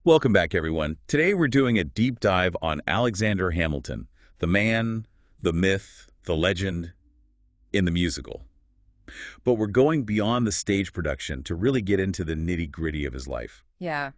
Welcome back, everyone. Today we're doing a deep dive on Alexander Hamilton, the man, the myth, the legend in the musical. But we're going beyond the stage production to really get into the nitty-gritty of his life. Yeah.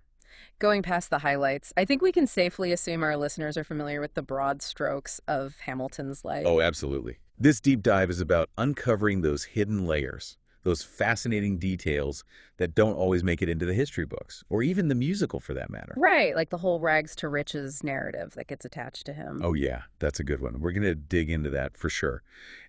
Going past the highlights, I think we can safely assume our listeners are familiar with the broad strokes of Hamilton's life. Oh, absolutely. This deep dive is about uncovering those hidden layers, those fascinating details that don't always make it into the history books, or even the musical for that matter. Right, like the whole rags to riches narrative that gets attached to him. Oh, yeah, that's a good one. We're going to dig into that for sure.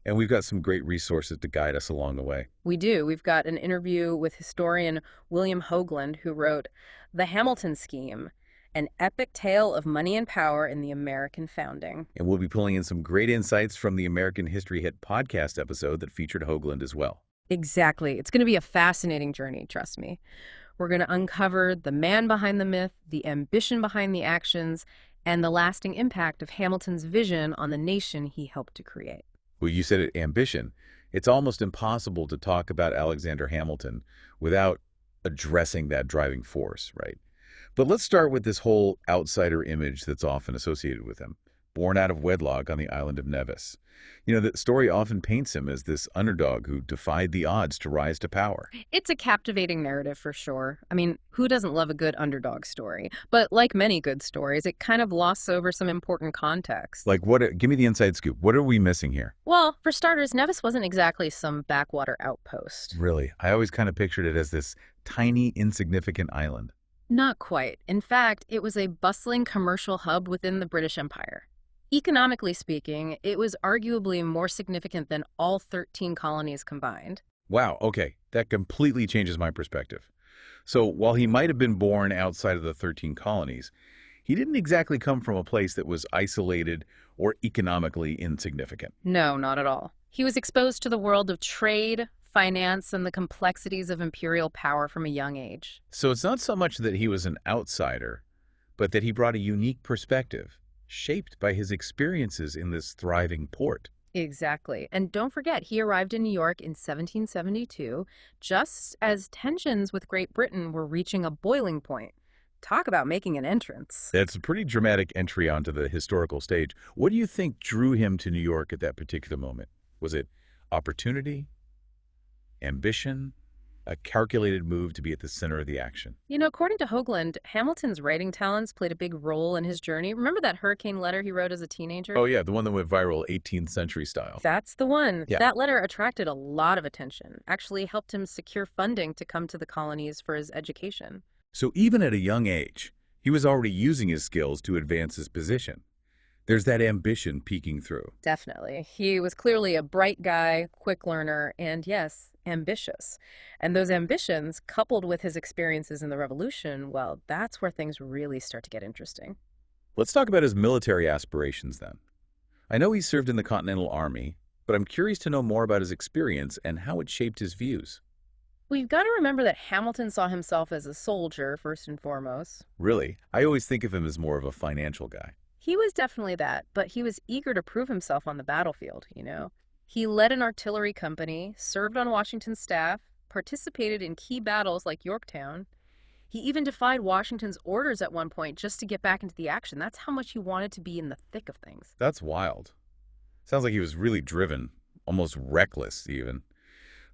And we've got some great resources to guide us along the way. We do. We've got an interview with historian William Hogland, who wrote The Hamilton Scheme, an epic tale of money and power in the American founding. And we'll be pulling in some great insights from the American History Hit podcast episode that featured Hoagland as well. Exactly. It's going to be a fascinating journey, trust me. We're going to uncover the man behind the myth, the ambition behind the actions, and the lasting impact of Hamilton's vision on the nation he helped to create. Well, you said it, ambition. It's almost impossible to talk about Alexander Hamilton without addressing that driving force, right? But let's start with this whole outsider image that's often associated with him. Born out of wedlock on the island of Nevis. You know, the story often paints him as this underdog who defied the odds to rise to power. It's a captivating narrative for sure. I mean, who doesn't love a good underdog story? But like many good stories, it kind of glossed over some important context. Like, give me the inside scoop. What are we missing here? Well, for starters, Nevis wasn't exactly some backwater outpost. Really? I always kind of pictured it as this tiny, insignificant island. Not quite. In fact, it was a bustling commercial hub within the British Empire. Economically speaking, it was arguably more significant than all 13 colonies combined. Wow, okay. That completely changes my perspective. So while he might have been born outside of the 13 colonies, he didn't exactly come from a place that was isolated or economically insignificant. No, not at all. He was exposed to the world of trade, finance, and the complexities of imperial power from a young age. So it's not so much that he was an outsider, but that he brought a unique perspective, shaped by his experiences in this thriving port. Exactly. And don't forget, he arrived in New York in 1772, just as tensions with Great Britain were reaching a boiling point. Talk about making an entrance. That's a pretty dramatic entry onto the historical stage. What do you think drew him to New York at that particular moment? Was it opportunity, ambition, a calculated move to be at the center of the action? You know, according to Hoagland, Hamilton's writing talents played a big role in his journey. Remember that hurricane letter he wrote as a teenager? Oh, yeah, the one that went viral 18th century style. That's the one. Yeah. That letter attracted a lot of attention, actually helped him secure funding to come to the colonies for his education. So even at a young age, he was already using his skills to advance his position. There's that ambition peeking through. Definitely. He was clearly a bright guy, quick learner, and yes, ambitious. And those ambitions, coupled with his experiences in the Revolution, well, that's where things really start to get interesting. Let's talk about his military aspirations then. I know he served in the Continental Army, but I'm curious to know more about his experience and how it shaped his views. We've got to remember that Hamilton saw himself as a soldier, first and foremost. Really, I always think of him as more of a financial guy. He was definitely that, but he was eager to prove himself on the battlefield, you know. He led an artillery company, served on Washington's staff, participated in key battles like Yorktown. He even defied Washington's orders at one point just to get back into the action. That's how much he wanted to be in the thick of things. That's wild. Sounds like he was really driven, almost reckless even.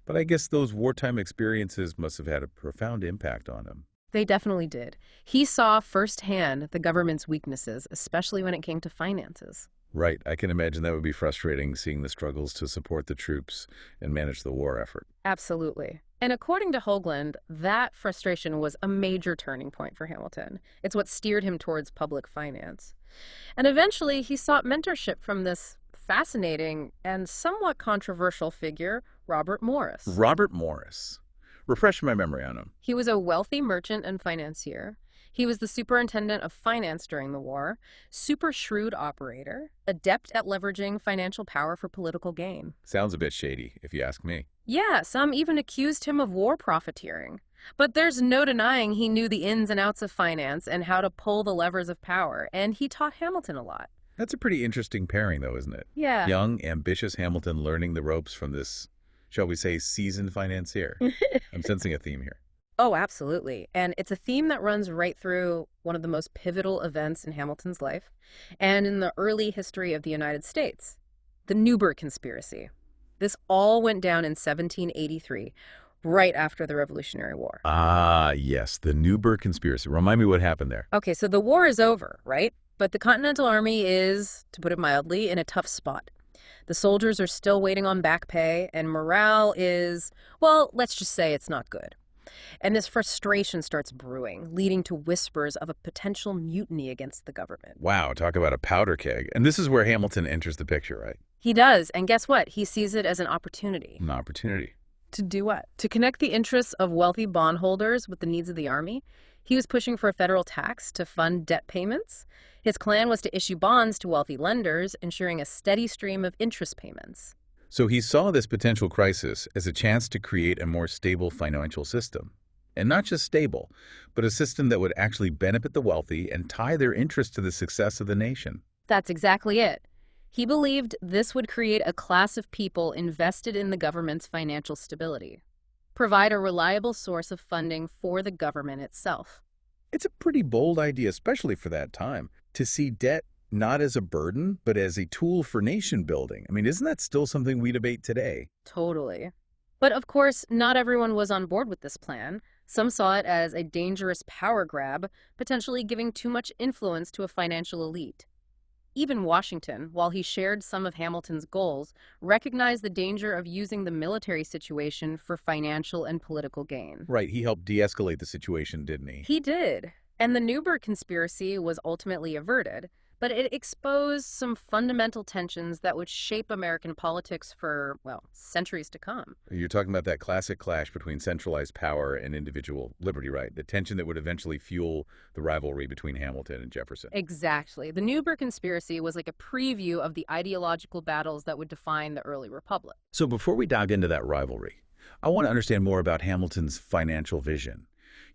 But I guess those wartime experiences must have had a profound impact on him. They definitely did. He saw firsthand the government's weaknesses, especially when it came to finances. Right. I can imagine that would be frustrating, seeing the struggles to support the troops and manage the war effort. Absolutely. And according to Hoagland, that frustration was a major turning point for Hamilton. It's what steered him towards public finance. And eventually, he sought mentorship from this fascinating and somewhat controversial figure, Robert Morris. Robert Morris. Refresh my memory on him. He was a wealthy merchant and financier. He was the superintendent of finance during the war, super shrewd operator, adept at leveraging financial power for political gain. Sounds a bit shady, if you ask me. Yeah, some even accused him of war profiteering. But there's no denying he knew the ins and outs of finance and how to pull the levers of power, and he taught Hamilton a lot. That's a pretty interesting pairing, though, isn't it? Yeah. Young, ambitious Hamilton learning the ropes from this, shall we say, seasoned financier. I'm sensing a theme here. Oh, absolutely. And it's a theme that runs right through one of the most pivotal events in Hamilton's life and in the early history of the United States, the Newburgh Conspiracy. This all went down in 1783, right after the Revolutionary War. Ah, yes, the Newburgh Conspiracy. Remind me what happened there. Okay, so the war is over, right? But the Continental Army is, to put it mildly, in a tough spot. The soldiers are still waiting on back pay, and morale is, well, let's just say it's not good. And this frustration starts brewing, leading to whispers of a potential mutiny against the government. Wow, talk about a powder keg. And this is where Hamilton enters the picture, right? He does, and guess what? He sees it as an opportunity. An opportunity. To do what? To connect the interests of wealthy bondholders with the needs of the army. He was pushing for a federal tax to fund debt payments. His plan was to issue bonds to wealthy lenders, ensuring a steady stream of interest payments. So he saw this potential crisis as a chance to create a more stable financial system. And not just stable, but a system that would actually benefit the wealthy and tie their interest to the success of the nation. That's exactly it. He believed this would create a class of people invested in the government's financial stability, provide a reliable source of funding for the government itself. It's a pretty bold idea, especially for that time, to see debt not as a burden, but as a tool for nation building. I mean, isn't that still something we debate today? Totally. But of course, not everyone was on board with this plan. Some saw it as a dangerous power grab, potentially giving too much influence to a financial elite. Even Washington, while he shared some of Hamilton's goals, recognized the danger of using the military situation for financial and political gain. Right, he helped de-escalate the situation, didn't he? He did. And the Newburgh Conspiracy was ultimately averted, but it exposed some fundamental tensions that would shape American politics for, well, centuries to come. You're talking about that classic clash between centralized power and individual liberty, right? The tension that would eventually fuel the rivalry between Hamilton and Jefferson. Exactly. The Newburgh Conspiracy was like a preview of the ideological battles that would define the early republic. So before we dive into that rivalry, I want to understand more about Hamilton's financial vision.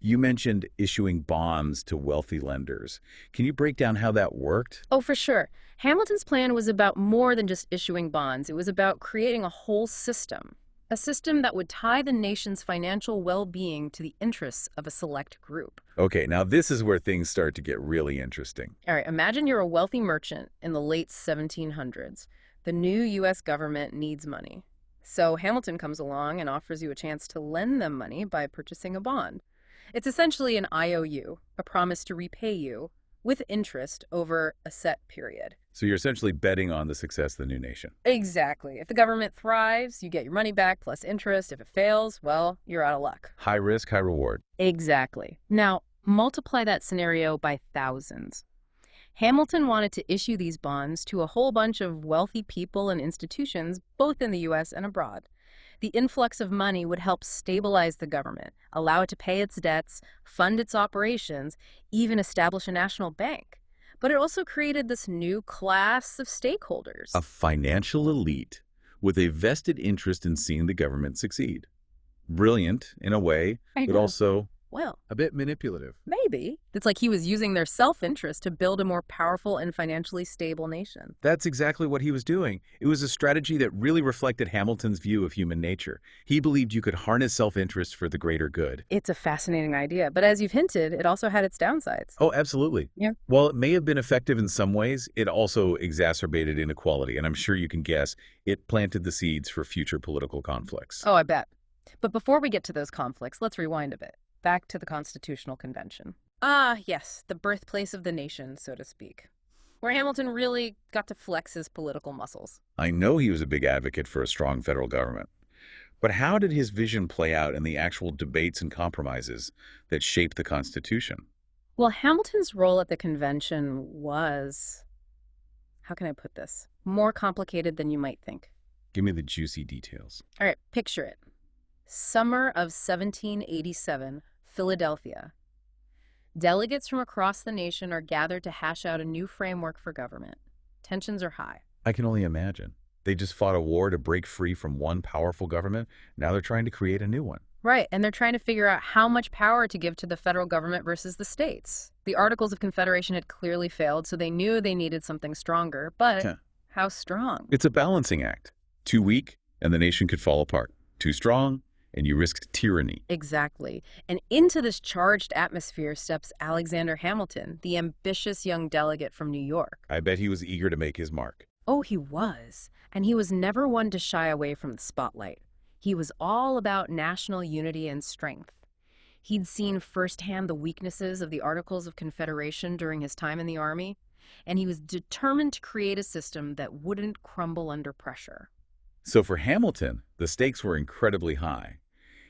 You mentioned issuing bonds to wealthy lenders. Can you break down how that worked? Oh, for sure. Hamilton's plan was about more than just issuing bonds. It was about creating a whole system, a system that would tie the nation's financial well-being to the interests of a select group. Okay, now this is where things start to get really interesting. All right, imagine you're a wealthy merchant in the late 1700s. The new U.S. government needs money. So Hamilton comes along and offers you a chance to lend them money by purchasing a bond. It's essentially an IOU, a promise to repay you with interest over a set period. So you're essentially betting on the success of the new nation. Exactly. If the government thrives, you get your money back plus interest. If it fails, well, you're out of luck. High risk, high reward. Exactly. Now, multiply that scenario by thousands. Hamilton wanted to issue these bonds to a whole bunch of wealthy people and institutions, both in the U.S. and abroad. The influx of money would help stabilize the government, allow it to pay its debts, fund its operations, even establish a national bank. But it also created this new class of stakeholders. A financial elite with a vested interest in seeing the government succeed. Brilliant in a way, I but know. also Well, a bit manipulative. maybe. It's like he was using their self-interest to build a more powerful and financially stable nation. That's exactly what he was doing. It was a strategy that really reflected Hamilton's view of human nature. He believed you could harness self-interest for the greater good. It's a fascinating idea, but as you've hinted, it also had its downsides. Oh, absolutely. Yeah. While it may have been effective in some ways, it also exacerbated inequality, and I'm sure you can guess it planted the seeds for future political conflicts. Oh, I bet. But before we get to those conflicts, let's rewind a bit. Back to the Constitutional Convention. Ah, yes, the birthplace of the nation, so to speak, where Hamilton really got to flex his political muscles. I know he was a big advocate for a strong federal government. But how did his vision play out in the actual debates and compromises that shaped the Constitution? Well, Hamilton's role at the convention was, how can I put this, more complicated than you might think. Give me the juicy details. All right, picture it. Summer of 1787, Philadelphia. Delegates from across the nation are gathered to hash out a new framework for government. Tensions are high. I can only imagine. They just fought a war to break free from one powerful government. Now they're trying to create a new one. Right, and they're trying to figure out how much power to give to the federal government versus the states. The Articles of Confederation had clearly failed, so they knew they needed something stronger, but how strong? It's a balancing act. Too weak, and the nation could fall apart. Too strong, and you risk tyranny. Exactly. And into this charged atmosphere steps Alexander Hamilton, the ambitious young delegate from New York. I bet he was eager to make his mark. Oh, he was. And he was never one to shy away from the spotlight. He was all about national unity and strength. He'd seen firsthand the weaknesses of the Articles of Confederation during his time in the Army, and he was determined to create a system that wouldn't crumble under pressure. So for Hamilton, the stakes were incredibly high.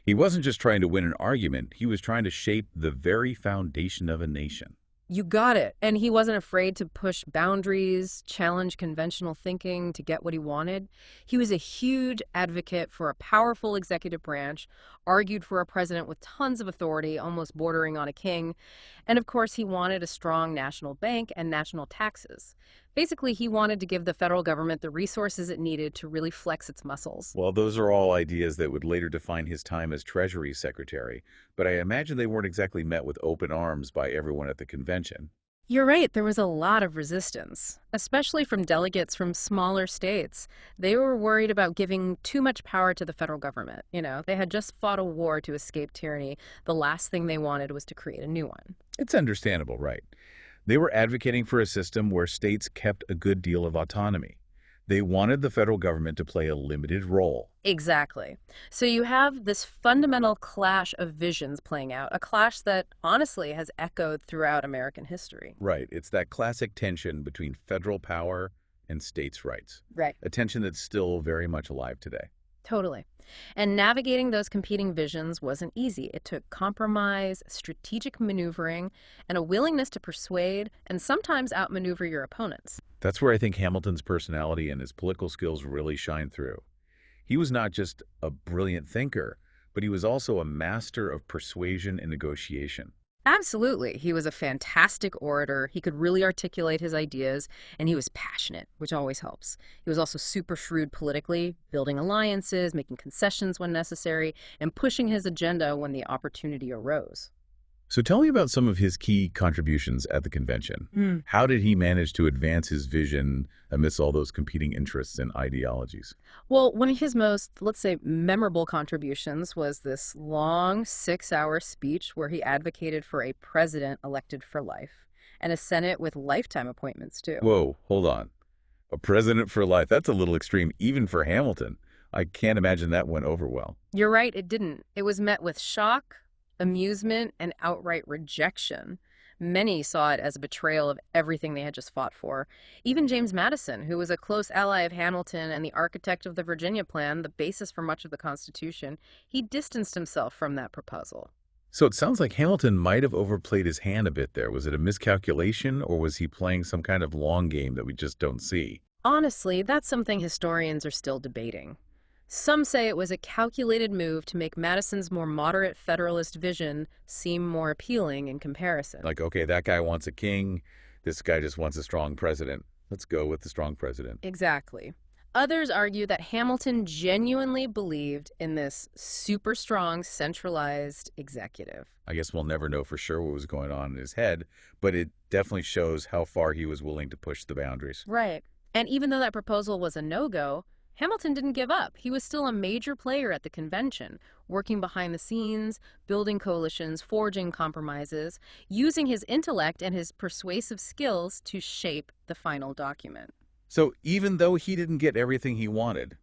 He wasn't just trying to win an argument, he was trying to shape the very foundation of a nation. You got it. And he wasn't afraid to push boundaries, challenge conventional thinking to get what he wanted. He was a huge advocate for a powerful executive branch, argued for a president with tons of authority, almost bordering on a king. And of course, he wanted a strong national bank and national taxes. Basically, he wanted to give the federal government the resources it needed to really flex its muscles. Well, those are all ideas that would later define his time as Treasury Secretary, but I imagine they weren't exactly met with open arms by everyone at the convention. You're right, there was a lot of resistance, especially from delegates from smaller states. They were worried about giving too much power to the federal government. They had just fought a war to escape tyranny. The last thing they wanted was to create a new one. It's understandable, right? They were advocating for a system where states kept a good deal of autonomy. They wanted the federal government to play a limited role. Exactly. So you have this fundamental clash of visions playing out, a clash that honestly has echoed throughout American history. Right. It's that classic tension between federal power and states' rights. Right. A tension that's still very much alive today. Totally. And navigating those competing visions wasn't easy. It took compromise, strategic maneuvering, and a willingness to persuade and sometimes outmaneuver your opponents. That's where I think Hamilton's personality and his political skills really shine through. He was not just a brilliant thinker, but he was also a master of persuasion and negotiation. Absolutely. He was a fantastic orator. He could really articulate his ideas, and he was passionate, which always helps. He was also super shrewd politically, building alliances, making concessions when necessary, and pushing his agenda when the opportunity arose. So tell me about some of his key contributions at the convention. How did he manage to advance his vision amidst all those competing interests and ideologies? Well, one of his most, let's say, memorable contributions was this long 6-hour speech where he advocated for a president elected for life and a Senate with lifetime appointments, too. Whoa, hold on. A president for life, that's a little extreme even for Hamilton. I can't imagine that went over well. You're right, it didn't. It was met with shock, amusement, and outright rejection. Many saw it as a betrayal of everything they had just fought for. Even James Madison, who was a close ally of Hamilton and the architect of the Virginia Plan, the basis for much of the Constitution, he distanced himself from that proposal. So it sounds like Hamilton might have overplayed his hand a bit there. Was it a miscalculation, or was he playing some kind of long game that we just don't see? Honestly, that's something historians are still debating. Some say it was a calculated move to make Madison's more moderate Federalist vision seem more appealing in comparison. Like, okay, that guy wants a king. This guy just wants a strong president. Let's go with the strong president. Exactly. Others argue that Hamilton genuinely believed in this super strong, centralized executive. I guess we'll never know for sure what was going on in his head, but it definitely shows how far he was willing to push the boundaries. Right. And even though that proposal was a no-go, Hamilton didn't give up. He was still a major player at the convention, working behind the scenes, building coalitions, forging compromises, using his intellect and his persuasive skills to shape the final document. So even though he didn't get everything he wanted,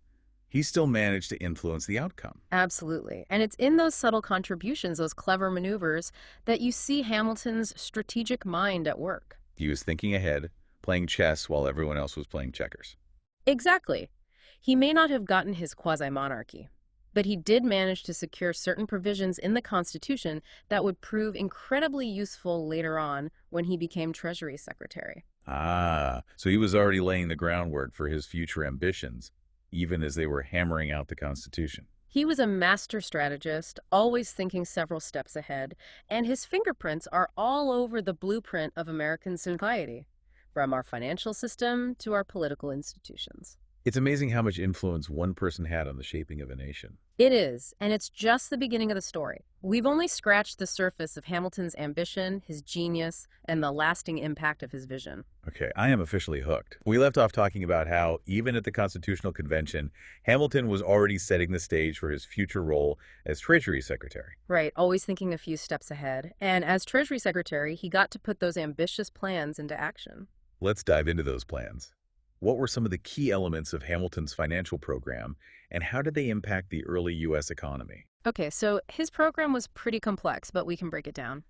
he still managed to influence the outcome. Absolutely. And it's in those subtle contributions, those clever maneuvers, that you see Hamilton's strategic mind at work. He was thinking ahead, playing chess while everyone else was playing checkers. Exactly. He may not have gotten his quasi-monarchy, but he did manage to secure certain provisions in the Constitution that would prove incredibly useful later on when he became Treasury Secretary. Ah, so he was already laying the groundwork for his future ambitions, even as they were hammering out the Constitution. He was a master strategist, always thinking several steps ahead, and his fingerprints are all over the blueprint of American society, from our financial system to our political institutions. It's amazing how much influence one person had on the shaping of a nation. It is, and it's just the beginning of the story. We've only scratched the surface of Hamilton's ambition, his genius, and the lasting impact of his vision. Okay, I am officially hooked. We left off talking about how, even at the Constitutional Convention, Hamilton was already setting the stage for his future role as Treasury Secretary. Right, always thinking a few steps ahead. And as Treasury Secretary, he got to put those ambitious plans into action. Let's dive into those plans. What were some of the key elements of Hamilton's financial program, and how did they impact the early U.S. economy? Okay, so his program was pretty complex, but we can break it down.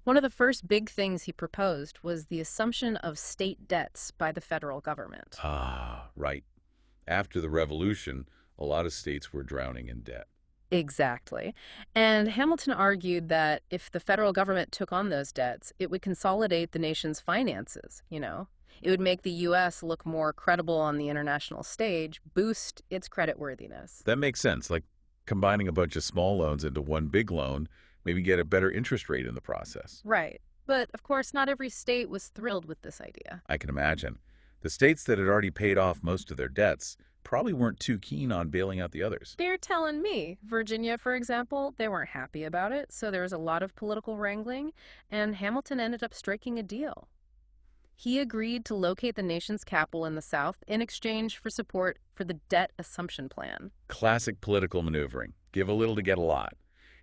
One of the first big things he proposed was the assumption of state debts by the federal government. Ah, right. After the Revolution, a lot of states were drowning in debt. Exactly. And Hamilton argued that if the federal government took on those debts, it would consolidate the nation's finances. It would make the U.S. look more credible on the international stage, boost its creditworthiness. That makes sense, like combining a bunch of small loans into one big loan, maybe get a better interest rate in the process. Right. But of course, not every state was thrilled with this idea. I can imagine. The states that had already paid off most of their debts probably weren't too keen on bailing out the others. They're telling me. Virginia, for example, they weren't happy about it, so there was a lot of political wrangling, and Hamilton ended up striking a deal. He agreed to locate the nation's capital in the South in exchange for support for the debt assumption plan. Classic political maneuvering. Give a little to get a lot.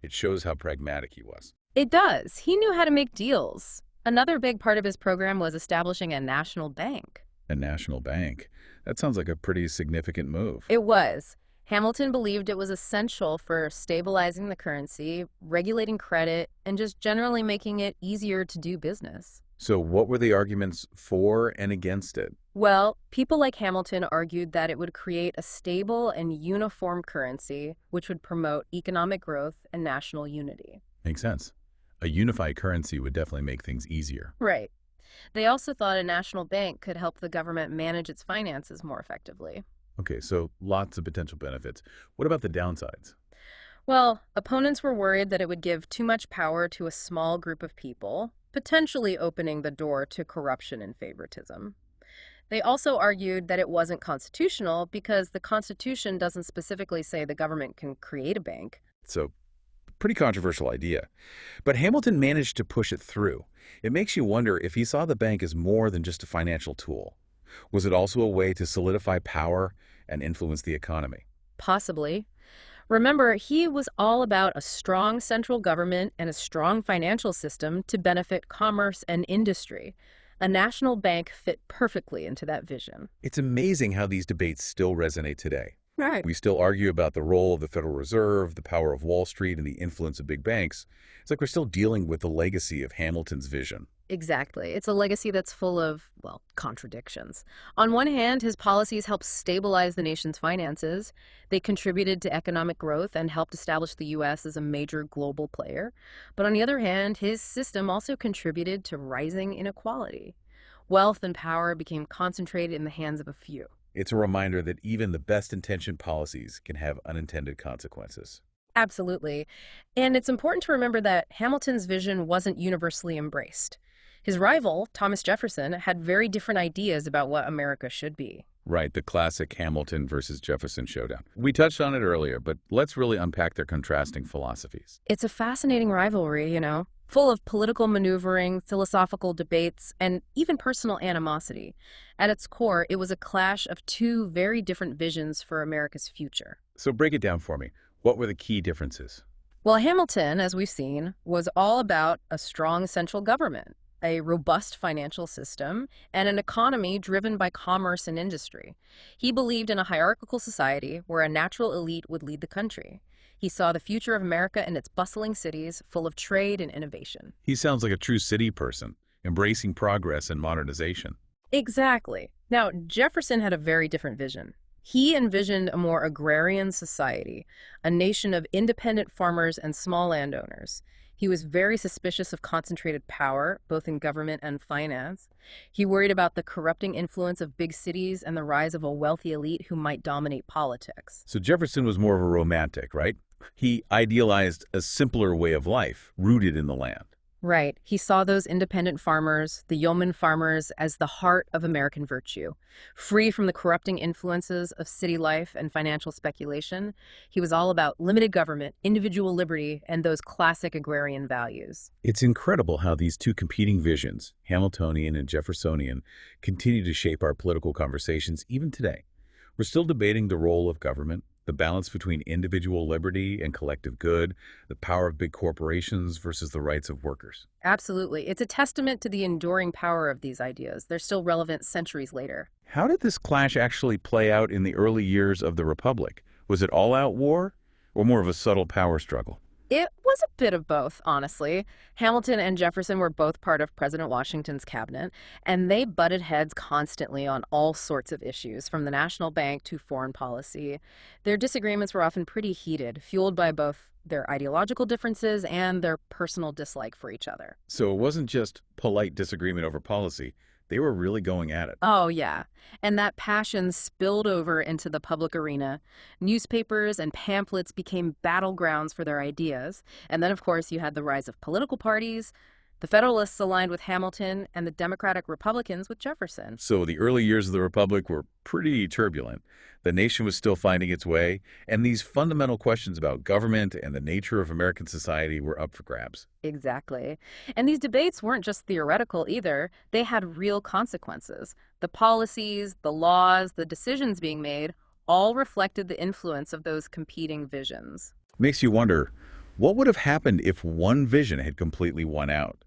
It shows how pragmatic he was. It does. He knew how to make deals. Another big part of his program was establishing a national bank. A national bank. That sounds like a pretty significant move. It was. Hamilton believed it was essential for stabilizing the currency, regulating credit, and just generally making it easier to do business. So what were the arguments for and against it? Well, people like Hamilton argued that it would create a stable and uniform currency, which would promote economic growth and national unity. Makes sense. A unified currency would definitely make things easier. Right. They also thought a national bank could help the government manage its finances more effectively. Okay, so lots of potential benefits. What about the downsides? Well, opponents were worried that it would give too much power to a small group of people, potentially opening the door to corruption and favoritism. They also argued that it wasn't constitutional because the Constitution doesn't specifically say the government can create a bank. So, pretty controversial idea. But Hamilton managed to push it through. It makes you wonder if he saw the bank as more than just a financial tool. Was it also a way to solidify power and influence the economy? Possibly. Remember, he was all about a strong central government and a strong financial system to benefit commerce and industry. A national bank fit perfectly into that vision. It's amazing how these debates still resonate today. Right. We still argue about the role of the Federal Reserve, the power of Wall Street, and the influence of big banks. It's like we're still dealing with the legacy of Hamilton's vision. Exactly. It's a legacy that's full of, well, contradictions. On one hand, his policies helped stabilize the nation's finances. They contributed to economic growth and helped establish the U.S. as a major global player. But on the other hand, his system also contributed to rising inequality. Wealth and power became concentrated in the hands of a few. It's a reminder that even the best-intentioned policies can have unintended consequences. Absolutely. And it's important to remember that Hamilton's vision wasn't universally embraced. His rival, Thomas Jefferson, had very different ideas about what America should be. Right, the classic Hamilton versus Jefferson showdown. We touched on it earlier, but let's really unpack their contrasting philosophies. It's a fascinating rivalry, full of political maneuvering, philosophical debates, and even personal animosity. At its core, it was a clash of two very different visions for America's future. So break it down for me. What were the key differences? Well, Hamilton, as we've seen, was all about a strong central government, a robust financial system, and an economy driven by commerce and industry. He believed in a hierarchical society where a natural elite would lead the country. He saw the future of America in its bustling cities, full of trade and innovation. He sounds like a true city person, embracing progress and modernization. Exactly. Now, Jefferson had a very different vision. He envisioned a more agrarian society, a nation of independent farmers and small landowners. He was very suspicious of concentrated power, both in government and finance. He worried about the corrupting influence of big cities and the rise of a wealthy elite who might dominate politics. So Jefferson was more of a romantic, right? He idealized a simpler way of life, rooted in the land. Right. He saw those independent farmers, the yeoman farmers, as the heart of American virtue. Free from the corrupting influences of city life and financial speculation, he was all about limited government, individual liberty, and those classic agrarian values. It's incredible how these two competing visions, Hamiltonian and Jeffersonian, continue to shape our political conversations even today. We're still debating the role of government, the balance between individual liberty and collective good, the power of big corporations versus the rights of workers. Absolutely. It's a testament to the enduring power of these ideas. They're still relevant centuries later. How did this clash actually play out in the early years of the Republic? Was it all-out war or more of a subtle power struggle? It was a bit of both, honestly. Hamilton and Jefferson were both part of President Washington's cabinet, and they butted heads constantly on all sorts of issues, from the national bank to foreign policy. Their disagreements were often pretty heated, fueled by both their ideological differences and their personal dislike for each other. So it wasn't just polite disagreement over policy. They were really going at it. Oh, yeah. And that passion spilled over into the public arena. Newspapers and pamphlets became battlegrounds for their ideas. And then, of course, you had the rise of political parties. The Federalists aligned with Hamilton and the Democratic Republicans with Jefferson. So the early years of the Republic were pretty turbulent. The nation was still finding its way, and these fundamental questions about government and the nature of American society were up for grabs. Exactly. And these debates weren't just theoretical either. They had real consequences. The policies, the laws, the decisions being made all reflected the influence of those competing visions. Makes you wonder, what would have happened if one vision had completely won out?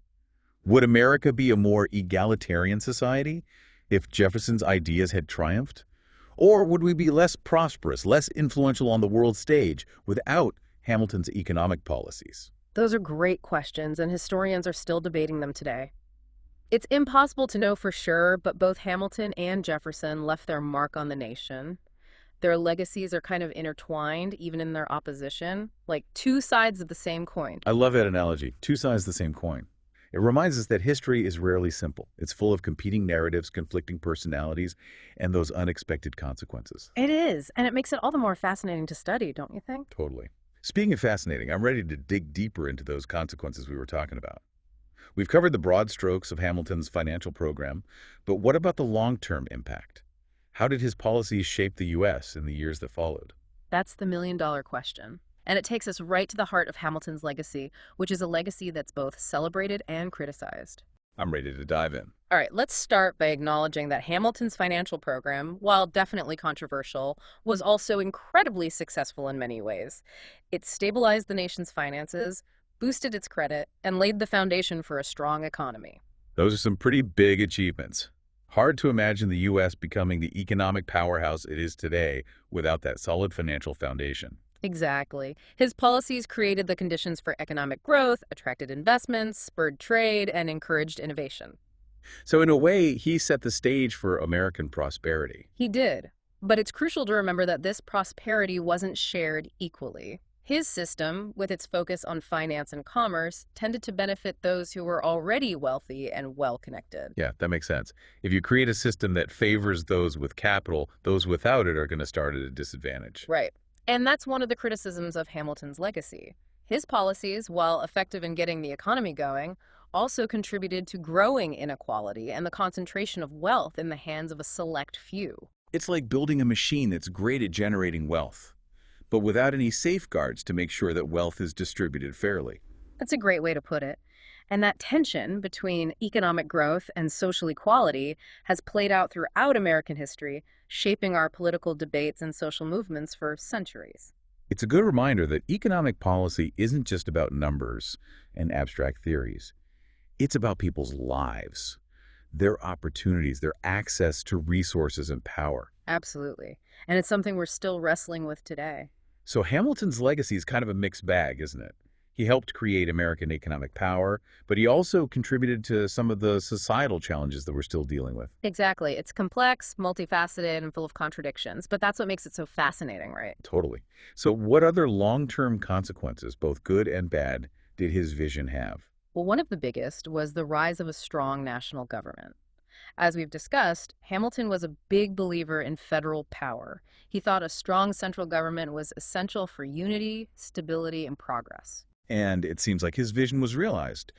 Would America be a more egalitarian society if Jefferson's ideas had triumphed? Or would we be less prosperous, less influential on the world stage without Hamilton's economic policies? Those are great questions, and historians are still debating them today. It's impossible to know for sure, but both Hamilton and Jefferson left their mark on the nation. Their legacies are kind of intertwined, even in their opposition, like two sides of the same coin. I love that analogy, two sides of the same coin. It reminds us that history is rarely simple. It's full of competing narratives, conflicting personalities, and those unexpected consequences. It is, and it makes it all the more fascinating to study, don't you think? Totally. Speaking of fascinating, I'm ready to dig deeper into those consequences we were talking about. We've covered the broad strokes of Hamilton's financial program, but what about the long-term impact? How did his policies shape the U.S. in the years that followed? That's the million-dollar question. And it takes us right to the heart of Hamilton's legacy, which is a legacy that's both celebrated and criticized. I'm ready to dive in. All right, let's start by acknowledging that Hamilton's financial program, while definitely controversial, was also incredibly successful in many ways. It stabilized the nation's finances, boosted its credit, and laid the foundation for a strong economy. Those are some pretty big achievements. Hard to imagine the U.S. becoming the economic powerhouse it is today without that solid financial foundation. Exactly. His policies created the conditions for economic growth, attracted investments, spurred trade, and encouraged innovation. So in a way, he set the stage for American prosperity. He did. But it's crucial to remember that this prosperity wasn't shared equally. His system, with its focus on finance and commerce, tended to benefit those who were already wealthy and well-connected. Yeah, that makes sense. If you create a system that favors those with capital, those without it are going to start at a disadvantage. Right. And that's one of the criticisms of Hamilton's legacy. His policies, while effective in getting the economy going, also contributed to growing inequality and the concentration of wealth in the hands of a select few. It's like building a machine that's great at generating wealth, but without any safeguards to make sure that wealth is distributed fairly. That's a great way to put it. And that tension between economic growth and social equality has played out throughout American history, shaping our political debates and social movements for centuries. It's a good reminder that economic policy isn't just about numbers and abstract theories. It's about people's lives, their opportunities, their access to resources and power. Absolutely. And it's something we're still wrestling with today. So Hamilton's legacy is kind of a mixed bag, isn't it? He helped create American economic power, but he also contributed to some of the societal challenges that we're still dealing with. Exactly. It's complex, multifaceted, and full of contradictions, but that's what makes it so fascinating, right? Totally. So what other long-term consequences, both good and bad, did his vision have? Well, one of the biggest was the rise of a strong national government. As we've discussed, Hamilton was a big believer in federal power. He thought a strong central government was essential for unity, stability, and progress. And it seems like his vision was realized.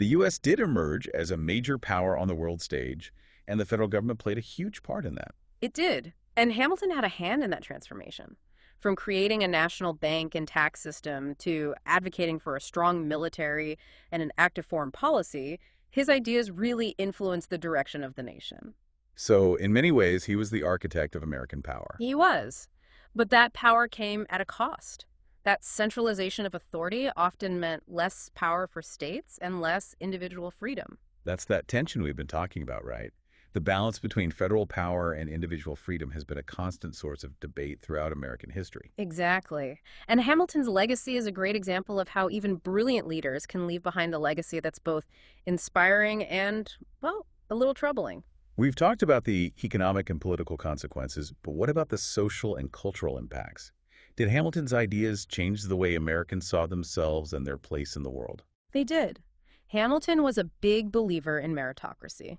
The U.S. did emerge as a major power on the world stage, and the federal government played a huge part in that. It did. And Hamilton had a hand in that transformation. From creating a national bank and tax system to advocating for a strong military and an active foreign policy, his ideas really influenced the direction of the nation. So, in many ways, he was the architect of American power. He was. But that power came at a cost. That centralization of authority often meant less power for states and less individual freedom. That's that tension we've been talking about, right? The balance between federal power and individual freedom has been a constant source of debate throughout American history. Exactly. And Hamilton's legacy is a great example of how even brilliant leaders can leave behind a legacy that's both inspiring and, well, a little troubling. We've talked about the economic and political consequences, but what about the social and cultural impacts? Did Hamilton's ideas change the way Americans saw themselves and their place in the world? They did. Hamilton was a big believer in meritocracy.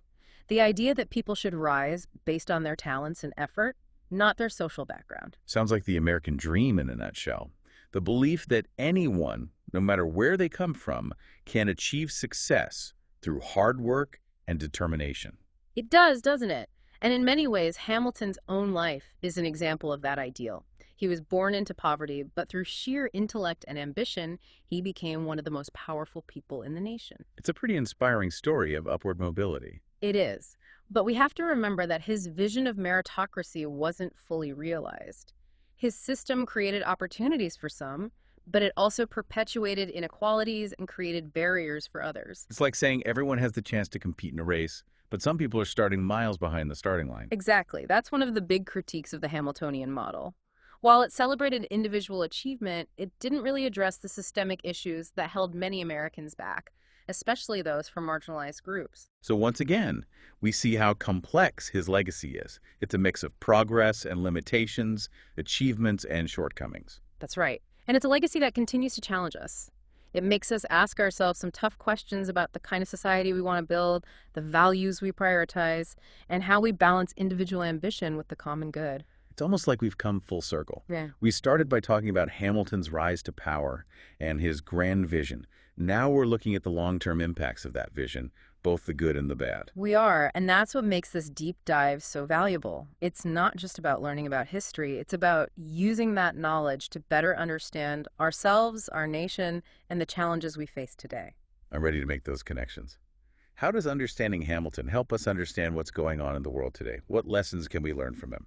The idea that people should rise based on their talents and effort, not their social background. Sounds like the American dream in a nutshell. The belief that anyone, no matter where they come from, can achieve success through hard work and determination. It does, doesn't it? And in many ways, Hamilton's own life is an example of that ideal. He was born into poverty, but through sheer intellect and ambition, he became one of the most powerful people in the nation. It's a pretty inspiring story of upward mobility. It is. But we have to remember that his vision of meritocracy wasn't fully realized. His system created opportunities for some, but it also perpetuated inequalities and created barriers for others. It's like saying everyone has the chance to compete in a race, but some people are starting miles behind the starting line. Exactly. That's one of the big critiques of the Hamiltonian model. While it celebrated individual achievement, it didn't really address the systemic issues that held many Americans back, especially those from marginalized groups. So once again, we see how complex his legacy is. It's a mix of progress and limitations, achievements and shortcomings. That's right. And it's a legacy that continues to challenge us. It makes us ask ourselves some tough questions about the kind of society we want to build, the values we prioritize, and how we balance individual ambition with the common good. It's almost like we've come full circle. Yeah. We started by talking about Hamilton's rise to power and his grand vision. Now we're looking at the long-term impacts of that vision, both the good and the bad. We are, and that's what makes this deep dive so valuable. It's not just about learning about history, it's about using that knowledge to better understand ourselves, our nation, and the challenges we face today. I'm ready to make those connections. How does understanding Hamilton help us understand what's going on in the world today? What lessons can we learn from him?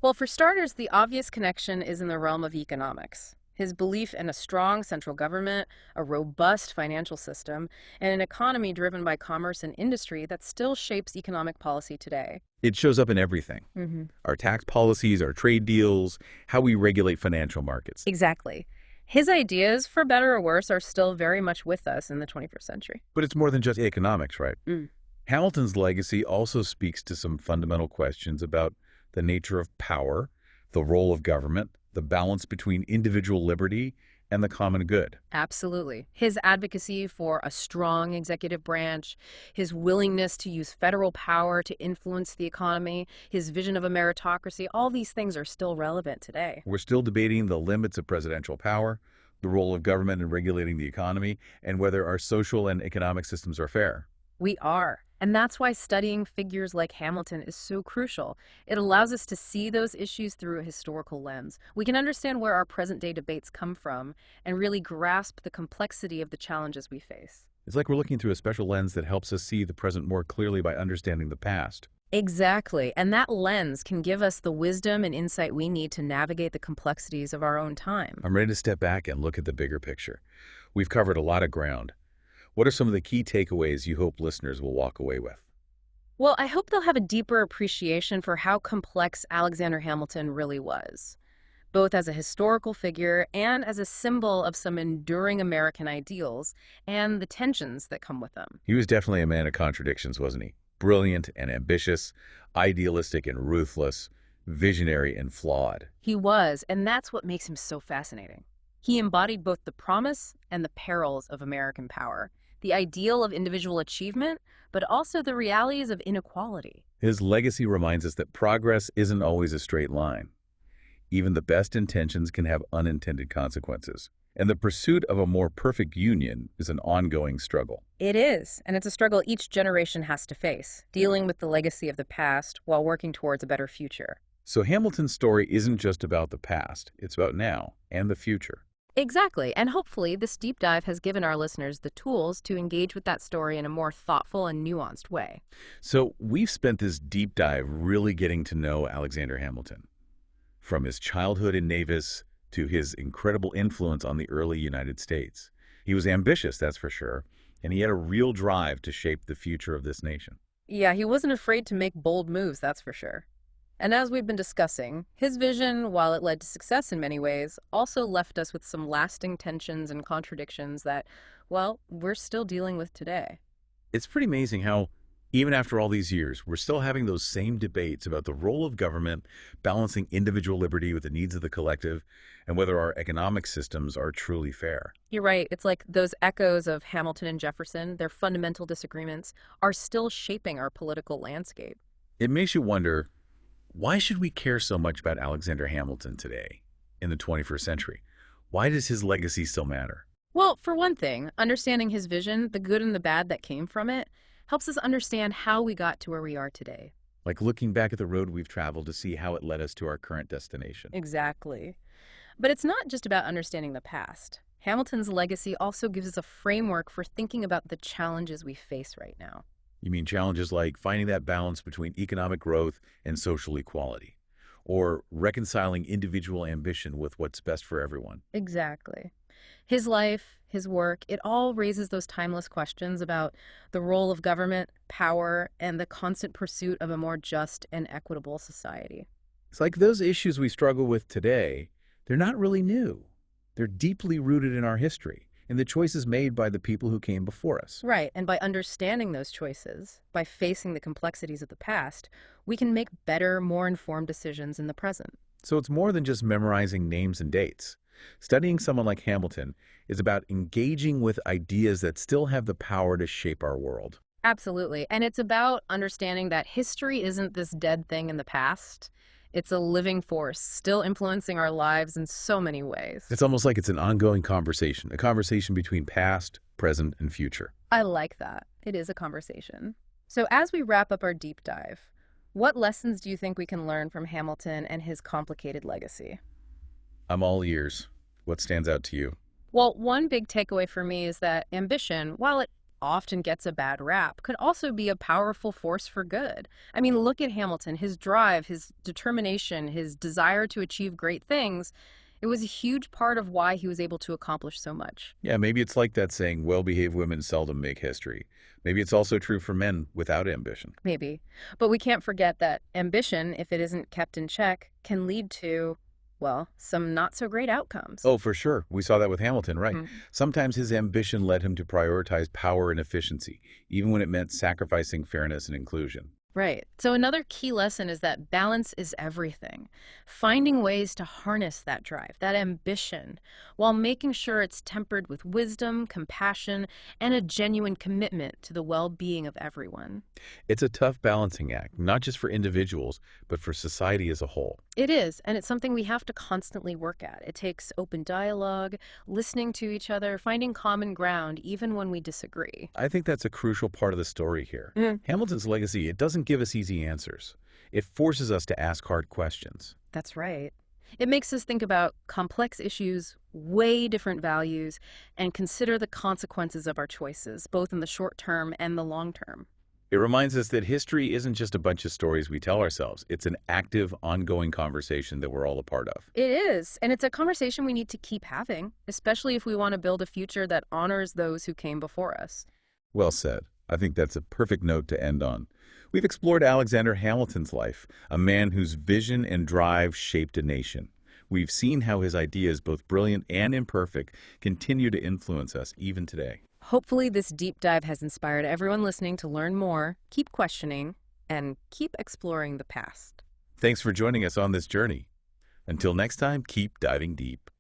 Well, for starters, the obvious connection is in the realm of economics. His belief in a strong central government, a robust financial system, and an economy driven by commerce and industry that still shapes economic policy today. It shows up in everything. Our tax policies, our trade deals, how we regulate financial markets. Exactly. His ideas, for better or worse, are still very much with us in the 21st century. But it's more than just economics, right? Mm. Hamilton's legacy also speaks to some fundamental questions about the nature of power, the role of government, the balance between individual liberty and the common good. Absolutely. His advocacy for a strong executive branch, his willingness to use federal power to influence the economy, his vision of a meritocracy, all these things are still relevant today. We're still debating the limits of presidential power, the role of government in regulating the economy, and whether our social and economic systems are fair. We are. And that's why studying figures like Hamilton is so crucial. It allows us to see those issues through a historical lens. We can understand where our present-day debates come from and really grasp the complexity of the challenges we face. It's like we're looking through a special lens that helps us see the present more clearly by understanding the past. Exactly. And that lens can give us the wisdom and insight we need to navigate the complexities of our own time. I'm ready to step back and look at the bigger picture. We've covered a lot of ground. What are some of the key takeaways you hope listeners will walk away with? Well, I hope they'll have a deeper appreciation for how complex Alexander Hamilton really was, both as a historical figure and as a symbol of some enduring American ideals and the tensions that come with them. He was definitely a man of contradictions, wasn't he? Brilliant and ambitious, idealistic and ruthless, visionary and flawed. He was, and that's what makes him so fascinating. He embodied both the promise and the perils of American power, the ideal of individual achievement, but also the realities of inequality. His legacy reminds us that progress isn't always a straight line. Even the best intentions can have unintended consequences. And the pursuit of a more perfect union is an ongoing struggle. It is, and it's a struggle each generation has to face, dealing with the legacy of the past while working towards a better future. So Hamilton's story isn't just about the past, it's about now and the future. Exactly, and hopefully this deep dive has given our listeners the tools to engage with that story in a more thoughtful and nuanced way. So we've spent this deep dive really getting to know Alexander Hamilton. From his childhood in Navis to his incredible influence on the early United States. He was ambitious, that's for sure, and he had a real drive to shape the future of this nation. Yeah, he wasn't afraid to make bold moves, that's for sure. And as we've been discussing, his vision, while it led to success in many ways, also left us with some lasting tensions and contradictions that, well, we're still dealing with today. It's pretty amazing how, even after all these years, we're still having those same debates about the role of government, balancing individual liberty with the needs of the collective, and whether our economic systems are truly fair. You're right. It's like those echoes of Hamilton and Jefferson, their fundamental disagreements, are still shaping our political landscape. It makes you wonder, why should we care so much about Alexander Hamilton today, in the 21st century? Why does his legacy still matter? Well, for one thing, understanding his vision, the good and the bad that came from it, helps us understand how we got to where we are today. Like looking back at the road we've traveled to see how it led us to our current destination. Exactly. But it's not just about understanding the past. Hamilton's legacy also gives us a framework for thinking about the challenges we face right now. You mean challenges like finding that balance between economic growth and social equality, or reconciling individual ambition with what's best for everyone. Exactly. His life, his work, it all raises those timeless questions about the role of government, power, and the constant pursuit of a more just and equitable society. It's like those issues we struggle with today, they're not really new. They're deeply rooted in our history, in the choices made by the people who came before us. Right, and by understanding those choices, by facing the complexities of the past, we can make better, more informed decisions in the present. So it's more than just memorizing names and dates. Studying someone like Hamilton is about engaging with ideas that still have the power to shape our world. Absolutely, and it's about understanding that history isn't this dead thing in the past. It's a living force, still influencing our lives in so many ways. It's almost like it's an ongoing conversation, a conversation between past, present, and future. I like that. It is a conversation. So as we wrap up our deep dive, what lessons do you think we can learn from Hamilton and his complicated legacy? I'm all ears. What stands out to you? Well, one big takeaway for me is that ambition, while it often gets a bad rap, could also be a powerful force for good. I mean, look at Hamilton, his drive, his determination, his desire to achieve great things. It was a huge part of why he was able to accomplish so much. Yeah, maybe it's like that saying, well-behaved women seldom make history. Maybe it's also true for men without ambition. Maybe. But we can't forget that ambition, if it isn't kept in check, can lead to, well, some not so great outcomes. Oh, for sure. We saw that with Hamilton, right? Sometimes his ambition led him to prioritize power and efficiency, even when it meant sacrificing fairness and inclusion. Right. So another key lesson is that balance is everything. Finding ways to harness that drive, that ambition, while making sure it's tempered with wisdom, compassion, and a genuine commitment to the well-being of everyone. It's a tough balancing act, not just for individuals, but for society as a whole. It is, and it's something we have to constantly work at. It takes open dialogue, listening to each other, finding common ground, even when we disagree. I think that's a crucial part of the story here. Hamilton's legacy, it doesn't give us easy answers. It forces us to ask hard questions. That's right. It makes us think about complex issues, weigh different values, and consider the consequences of our choices, both in the short term and the long term. It reminds us that history isn't just a bunch of stories we tell ourselves. It's an active, ongoing conversation that we're all a part of. It is, and it's a conversation we need to keep having, especially if we want to build a future that honors those who came before us. Well said. I think that's a perfect note to end on. We've explored Alexander Hamilton's life, a man whose vision and drive shaped a nation. We've seen how his ideas, both brilliant and imperfect, continue to influence us even today. Hopefully this deep dive has inspired everyone listening to learn more, keep questioning, and keep exploring the past. Thanks for joining us on this journey. Until next time, keep diving deep.